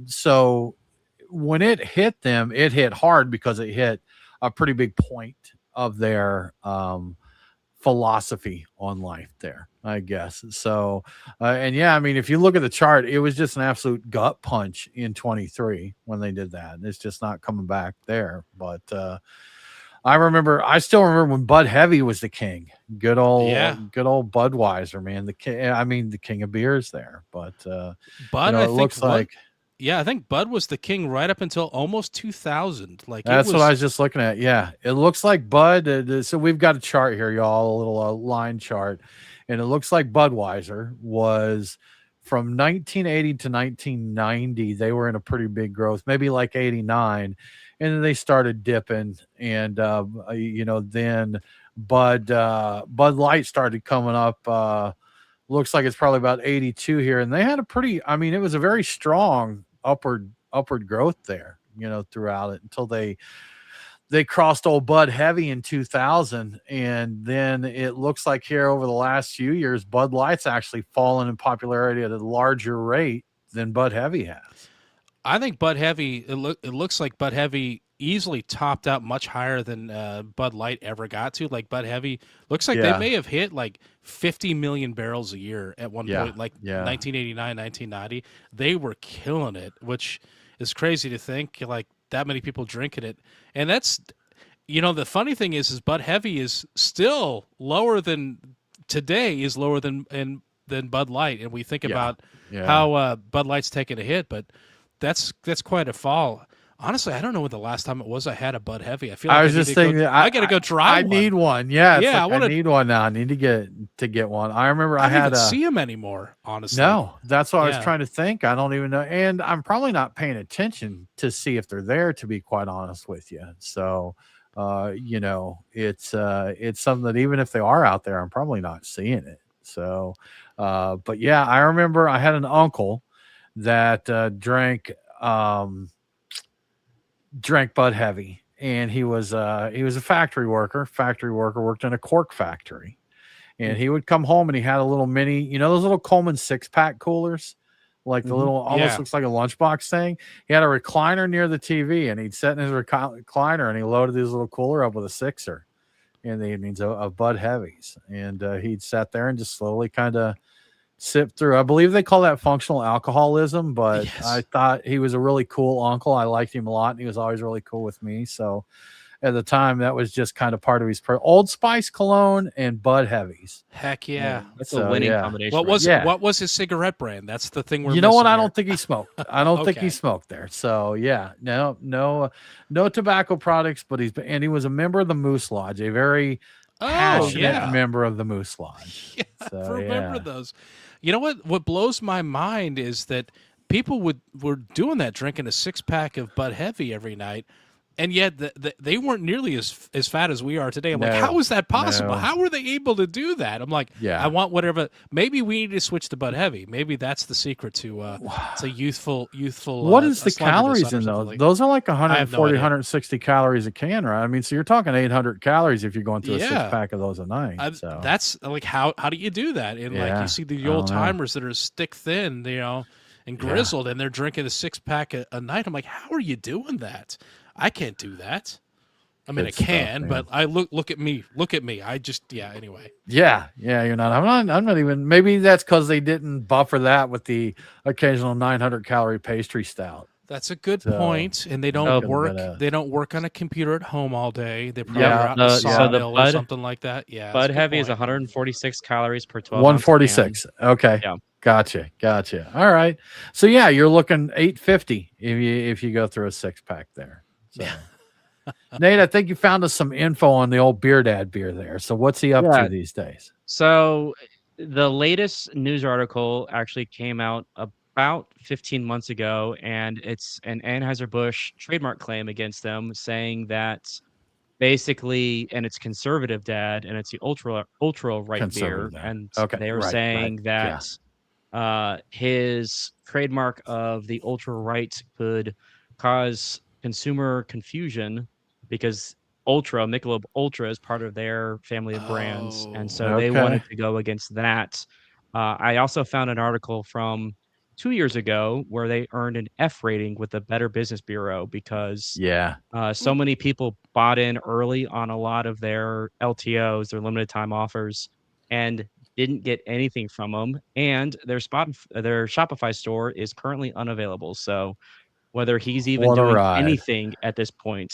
so when it hit them, it hit hard because it hit a pretty big point of their, philosophy on life there, I guess. So, and yeah, I mean, if you look at the chart, it was just an absolute gut punch in 23 when they did that. It's just not coming back there. But I still remember when Bud Heavy was the king. Good old Budweiser, man. The king of beers there. But Bud, you know, it looks like. Yeah, I think Bud was the king right up until almost 2000. Like, that's what I was just looking at. Yeah, it looks like Bud. So we've got a chart here, y'all, a little line chart, and it looks like Budweiser was from 1980 to 1990. They were in a pretty big growth, maybe like 89, and then they started dipping, and you know, then Bud Light started coming up. Looks like it's probably about 82 here, and they had a pretty. I mean, it was a very strong upward growth there, you know, throughout it until they crossed old Bud Heavy in 2000, and then it looks like here over the last few years, Bud Light's actually fallen in popularity at a larger rate than Bud Heavy has. I think Bud Heavy. It looks like Bud Heavy easily topped out much higher than Bud Light ever got to. Like, Bud Heavy looks like they may have hit like 50 million barrels a year at one point, like 1989, 1990. They were killing it, which is crazy to think, like, that many people drinking it. And that's, you know, the funny thing is Bud Heavy is still lower than today is lower than Bud Light. And we think about how Bud Light's taking a hit, but that's quite a fall. Honestly, I don't know when the last time it was I had a Bud Heavy. I feel like I got to go try one. I need one. Yeah, I need one now. I need to get one. I remember I don't see them anymore, honestly. No, that's what I was trying to think. I don't even know. And I'm probably not paying attention to see if they're there, to be quite honest with you. So, you know, it's something that even if they are out there, I'm probably not seeing it. So, but yeah, I remember I had an uncle that drank Bud Heavy, and he was a factory worker, worked in a cork factory, and he would come home and he had a little mini, you know, those little Coleman 6-pack coolers, like the little, almost looks like a lunchbox thing. He had a recliner near the TV, and he'd sit in his recliner and he loaded his little cooler up with a sixer in the evenings of Bud Heavies, and he'd sat there and just slowly kind of sip through. I believe they call that functional alcoholism, but I thought he was a really cool uncle. I liked him a lot, and he was always really cool with me. So at the time, that was just kind of part of his Old Spice cologne and Bud Heavies. Heck yeah. That's a winning combination. What was his cigarette brand? That's the thing you know what? I don't think he smoked. I don't think he smoked there. So yeah, no tobacco products, but he was a member of the Moose Lodge, a very passionate member of the Moose Lodge. Yeah, so, I remember those. You know what blows my mind is that people were doing that, drinking a 6-pack of Bud Heavy every night, and yet they weren't nearly as fat as we are today. I'm like, how is that possible? No. How were they able to do that? I'm like, Yeah. I want whatever. Maybe we need to switch to Bud Heavy. Maybe that's the secret to youthful. What is the slenderness calories or in something those? like- Those are like I have no 140, idea. 160 calories a can, right? I mean, so you're talking 800 calories if you're going through a Yeah. 6-pack of those a night. So That's like, how do you do that? And like, Yeah, you see the I old don't know. timers that are stick thin, and grizzled, and they're drinking a 6-pack a night. I'm like, how are you doing that? I can't do that. I mean, Good I stuff, can, man. but I look at me. Look at me. I just anyway. yeah, you're not. I'm not even. Maybe that's because they didn't buffer that with the occasional 900 calorie pastry stout. That's a good So, point. And they that don't could've work. been a- They don't work on a computer at home all day. They probably Yeah, are out in a so the sawmill or Bud- something like that. Yeah, Bud that's a good Heavy is point. 146 calories per 12 ounce can. 146. Okay. Yeah. Gotcha. All right. So yeah, you're looking 850 if you go through a 6-pack there. So Nate, I think you found us some info on the old Beer Dad beer there. So what's he up Yeah. to these days? So the latest news article actually came out about 15 months ago, and it's an Anheuser-Busch trademark claim against them, saying that basically, and it's conservative dad, and it's the ultra right beer, Conservative Dad. and Okay, they were right, saying yeah. that his trademark of the ultra right could cause consumer confusion because Michelob Ultra is part of their family of brands, and so they Okay. wanted to go against that. I also found an article from 2 years ago where they earned an F rating with the Better Business Bureau because Yeah. so many people bought in early on a lot of their LTOs, their limited time offers, and didn't get anything from them. And their Shopify store is currently unavailable. So whether he's even What a doing ride. anything at this point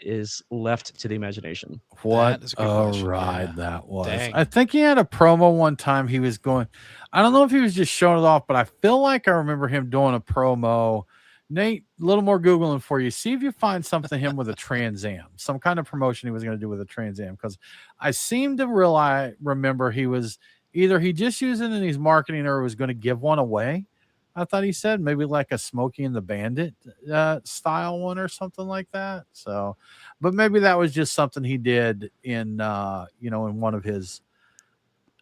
is left to the imagination. What That is a good a question, ride yeah. that was. Dang. I think he had a promo one time. He was going, I don't know if he was just showing it off, but I feel like I remember him doing a promo. Nate, a little more Googling for you. See if you find something him with a Trans Am, some kind of promotion he was going to do with a Trans Am. Because I seem to remember he was either he just used it in his marketing or was going to give one away. I thought he said maybe like a Smokey and the Bandit style one or something like that. So, but maybe that was just something he did in in one of his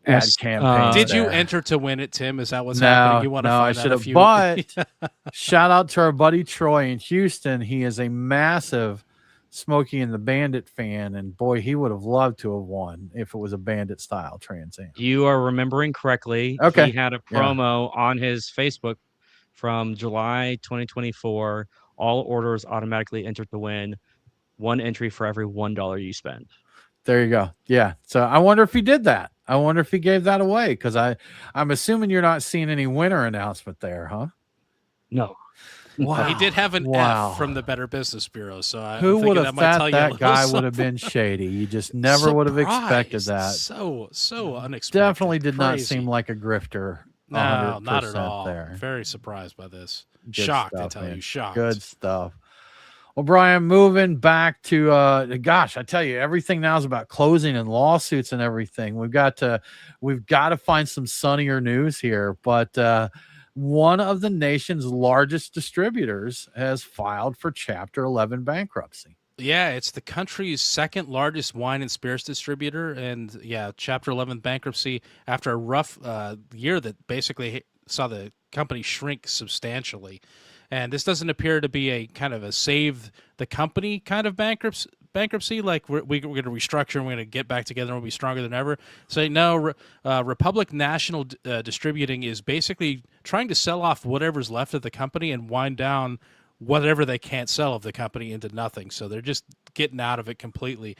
ad Yes, campaigns. Did you there. enter to win it, Tim? Is that what's No, happening? You want to no, I find should out have. if you But shout out to our buddy Troy in Houston. He is a massive Smokey and the Bandit fan, and boy, he would have loved to have won if it was a Bandit style Trans Am. you are remembering correctly. Okay. He had a Yeah. promo on his Facebook from July 2024. All orders automatically entered to win. One entry for every $1 you spend. There you go. Yeah. So I wonder if he did that. I wonder if he gave that away because I'm assuming you're not seeing any winner announcement there, huh? No. Wow. He did have an Wow. F from the Better Business Bureau, so Who would have might tell thought you a that little guy would have something. been shady? You just never would have expected Surprised. that. So unexpected. Definitely did not Crazy. seem like a grifter. No, 100% not at all. there. Very surprised by this. Good Shocked, I stuff, tell man. you. Shocked. Good stuff. Well, Brian, moving back to gosh, I tell you, everything now is about closing and lawsuits and everything. We've got to find some sunnier news here. But one of the nation's largest distributors has filed for Chapter 11 bankruptcy. Yeah, it's the country's second largest wine and spirits distributor, and yeah, Chapter 11 bankruptcy after a rough year that basically saw the company shrink substantially. And this doesn't appear to be a kind of a save the company kind of bankruptcy. Like we're going to restructure and we're going to get back together and we'll be stronger than ever. So no, Republic National Distributing is basically trying to sell off whatever's left of the company and wind down whatever they can't sell of the company into nothing. So they're just getting out of it completely.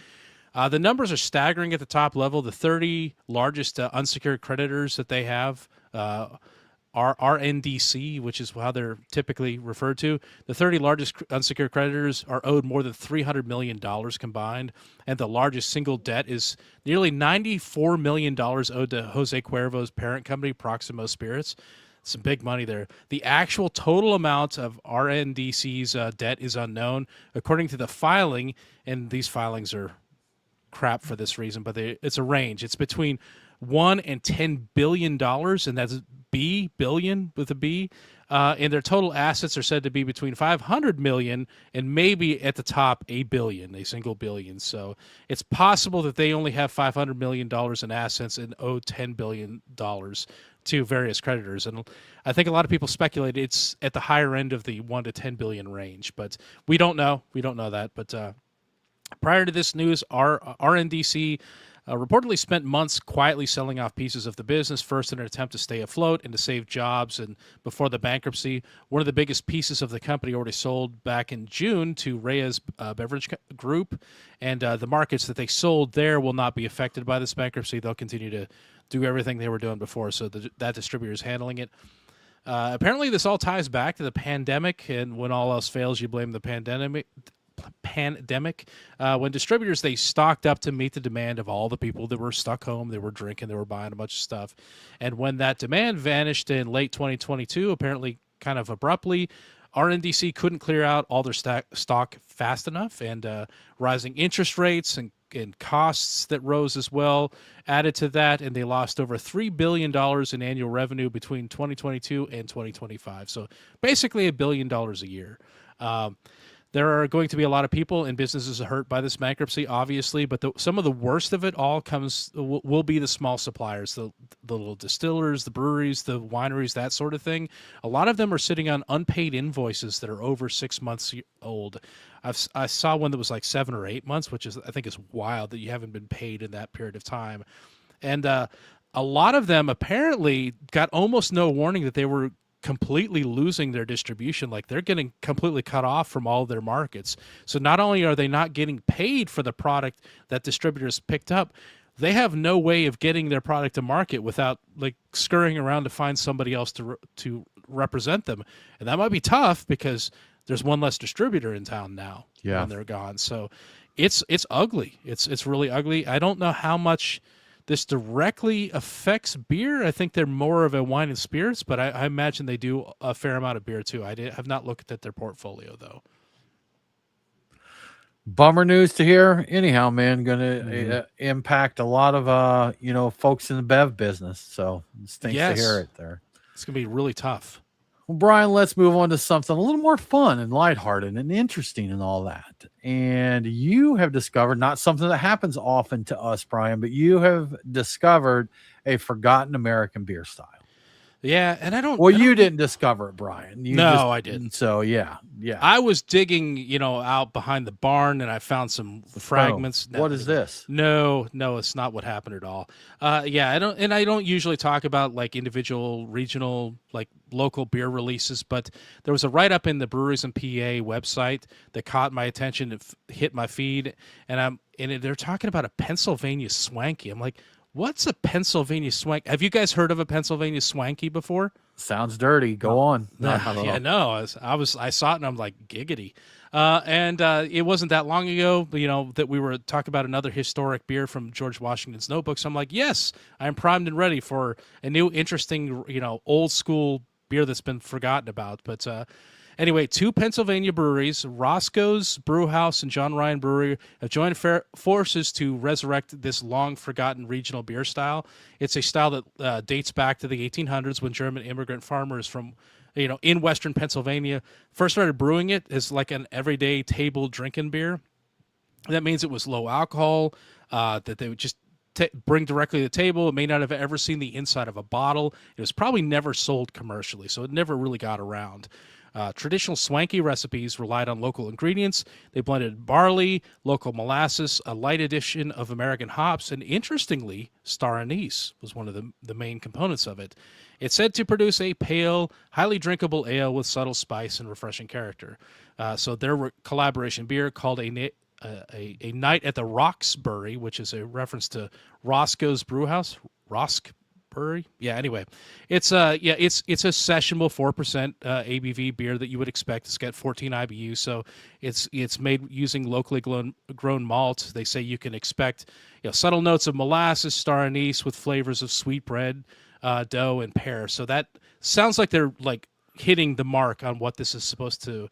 The numbers are staggering at the top level. The 30 largest unsecured creditors that they have are RNDC, which is how they're typically referred to. The 30 largest unsecured creditors are owed more than $300 million combined, and the largest single debt is nearly $94 million owed to Jose Cuervo's parent company, Proximo Spirits. Some big money there. The actual total amount of RNDC's debt is unknown. According to the filing, and these filings are crap for this reason, but it's a range. It's between $1 and $10 billion, and that's billion with a B. And their total assets are said to be between 500 million and maybe at the top a single billion. So it's possible that they only have $500 million in assets and owe $10 billion to various creditors. And I think a lot of people speculate it's at the higher end of the 1 to 10 billion range, but we don't know. We don't know that. But prior to this news, our RNDC reportedly spent months quietly selling off pieces of the business, first in an attempt to stay afloat and to save jobs. And before the bankruptcy, one of the biggest pieces of the company already sold back in June to Reyes Beverage Group. And the markets that they sold there will not be affected by this bankruptcy. They'll continue to do everything they were doing before, so that distributor is handling it. Apparently, this all ties back to the pandemic, and when all else fails, you blame the pandemic. When distributors, they stocked up to meet the demand of all the people that were stuck home, they were drinking, they were buying a bunch of stuff. And when that demand vanished in late 2022, apparently kind of abruptly, RNDC couldn't clear out all their stock fast enough, and rising interest rates and costs that rose as well added to that, and they lost over $3 billion in annual revenue between 2022 and 2025. So basically $1 billion a year. There are going to be a lot of people and businesses hurt by this bankruptcy, obviously, but some of the worst of it all will be the small suppliers, the little distillers, the breweries, the wineries, that sort of thing. A lot of them are sitting on unpaid invoices that are over 6 months old. I saw one that was like 7 or 8 months, which I think is wild that you haven't been paid in that period of time. And a lot of them apparently got almost no warning that they were completely losing their distribution. Like, they're getting completely cut off from all their markets. So not only are they not getting paid for the product that distributors picked up, they have no way of getting their product to market without like scurrying around to find somebody else to represent them. And that might be tough because there's one less distributor in town now when they're gone. So it's ugly. It's really ugly. I don't know how much this directly affects beer. I think they're more of a wine and spirits, but I imagine they do a fair amount of beer too. I have not looked at their portfolio though. Bummer news to hear. Anyhow, man, going to impact a lot of folks in the bev business. So it stinks to hear it there. It's going to be really tough. Well, Brian, let's move on to something a little more fun and lighthearted and interesting and all that. And you have discovered, not something that happens often to us, Brian, but you have discovered a forgotten American beer style. Yeah, and you didn't discover it, Brian. I didn't. So yeah. I was digging, out behind the barn, and I found some fragments. What is this? No, it's not what happened at all. I don't usually talk about like individual, regional, like local beer releases, but there was a write-up in the Breweries and PA website that caught my attention. It hit my feed, and they're talking about a Pennsylvania Swankey. I'm like, what's a Pennsylvania Swank? Have you guys heard of a Pennsylvania Swanky before? Sounds dirty. Go on. I saw it and I'm like, giggity. And it wasn't that long ago, that we were talking about another historic beer from George Washington's Notebooks. I'm like, yes, I'm primed and ready for a new, interesting, old school beer that's been forgotten about. But anyway, 2 Pennsylvania breweries, Roscoe's Brewhouse and John Ryan Brewery, have joined forces to resurrect this long-forgotten regional beer style. It's a style that dates back to the 1800s when German immigrant farmers from, in western Pennsylvania first started brewing it as like an everyday table drinking beer. That means it was low alcohol, that they would just bring directly to the table. It may not have ever seen the inside of a bottle. It was probably never sold commercially, so it never really got around. Traditional Swanky recipes relied on local ingredients. They blended barley, local molasses, a light addition of American hops, and interestingly, star anise was one of the main components of it. It's said to produce a pale, highly drinkable ale with subtle spice and refreshing character. So their collaboration beer called a Night at the Roxbury, which is a reference to Roscoe's Brewhouse, Yeah, anyway, it's a sessionable 4% ABV beer that you would expect. It's got 14 IBU, so it's made using locally grown malt. They say you can expect subtle notes of molasses, star anise with flavors of sweetbread, dough, and pear. So that sounds like they're like hitting the mark on what this is supposed to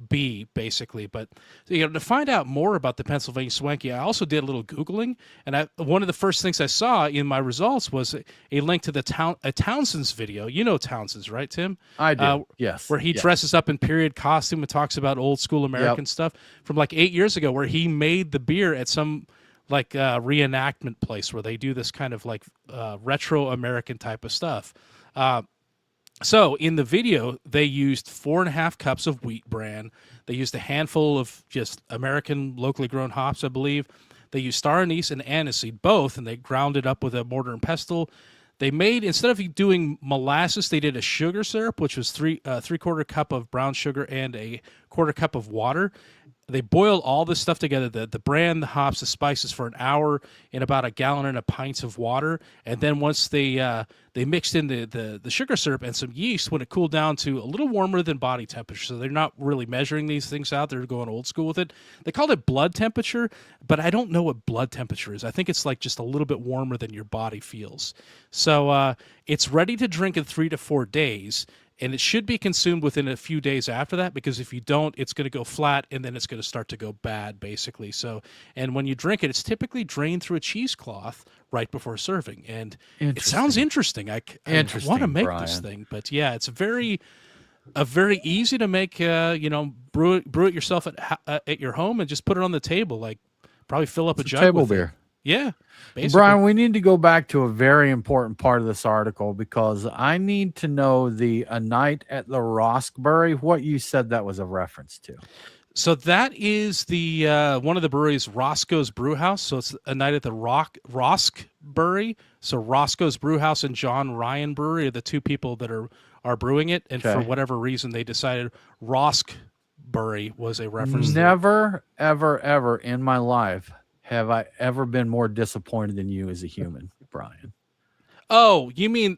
be, basically. But to find out more about the Pennsylvania Swanky, I also did a little Googling, and one of the first things I saw in my results was a link to the Townsend's video. You know Townsend's, right, Tim? I do. Yes. Where he dresses up in period costume and talks about old school American stuff from like 8 years ago, where he made the beer at some like reenactment place where they do this kind of like retro American type of stuff. So in the video, they used 4.5 cups of wheat bran. They used a handful of just American locally grown hops, I believe. They used star anise and aniseed, both, and they ground it up with a mortar and pestle. They made, instead of doing molasses, they did a sugar syrup, which was three-quarter cup of brown sugar and a quarter cup of water. They boiled all this stuff together, the bran, the hops, the spices, for an hour in about 1.5 gallons of pints of water. And then once they mixed in the sugar syrup and some yeast, when it cooled down to a little warmer than body temperature. So they're not really measuring these things out. They're going old school with it. They called it blood temperature, but I don't know what blood temperature is. I think it's like just a little bit warmer than your body feels. So it's ready to drink in 3 to 4 days. And it should be consumed within a few days after that, because if you don't, it's going to go flat and then it's going to start to go bad, basically. So, and when you drink it, it's typically drained through a cheesecloth right before serving. And it sounds interesting. I want to make this thing, but yeah, it's very easy to make. Brew it yourself at your home and just put it on the table. Like probably fill up a jug table with beer. Yeah. Basically. Brian, we need to go back to a very important part of this article, because I need to know a night at the Roxbury, what you said that was a reference to. So that is the one of the breweries, Roscoe's Brewhouse. So it's a night at the Roxbury. So Roscoe's Brewhouse and John Ryan Brewery are the two people that are brewing it. And for whatever reason, they decided Roxbury was a reference. Never, ever, ever in my life have I ever been more disappointed than you as a human, Brian. Oh, you mean,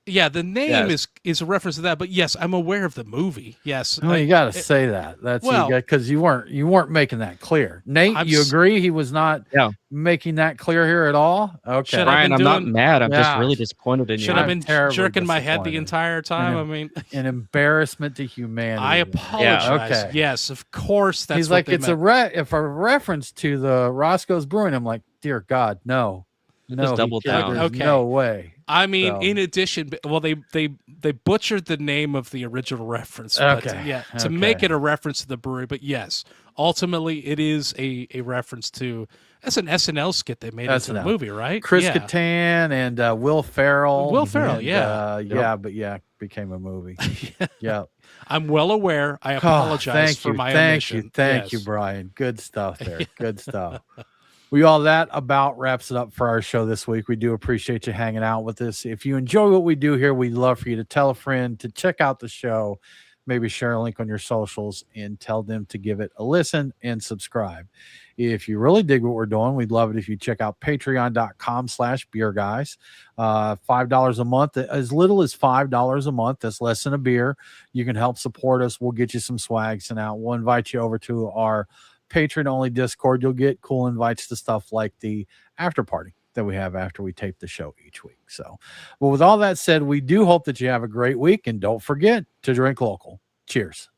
yeah, the name is a reference to that, but yes, I'm aware of the movie. Yes. Oh, you got to say that. That's because you weren't making that clear. Nate, you agree he was not making that clear here at all? Okay. Brian, I'm not mad. I'm just really disappointed in you. Should have been jerking my head the entire time. I mean, an embarrassment to humanity. I apologize. Yeah, okay. Yes, of course. That's He's like, it's a reference to the Roscoe's Brewing. I'm like, dear God, no. Just double down. Okay. No way. I mean, in addition, well, they butchered the name of the original reference, but to make it a reference to the brewery. But yes, ultimately, it is a reference to. That's an SNL skit they made into the movie, right? Chris Kattan and Will Ferrell. And, became a movie. Yeah. I'm well aware. I apologize for my omission. Thank you, Brian. Good stuff there. Good stuff. Well, that about wraps it up for our show this week. We do appreciate you hanging out with us. If you enjoy what we do here, we'd love for you to tell a friend to check out the show, maybe share a link on your socials and tell them to give it a listen and subscribe. If you really dig what we're doing, we'd love it if you check out patreon.com/beerguys. $5 a month, as little as $5 a month. That's less than a beer. You can help support us. We'll get you some swag sent out. We'll invite you over to our Patreon-only Discord. You'll get cool invites to stuff like the after party that we have after we tape the show each week. So, well, with all that said, we do hope that you have a great week, and don't forget to drink local. Cheers.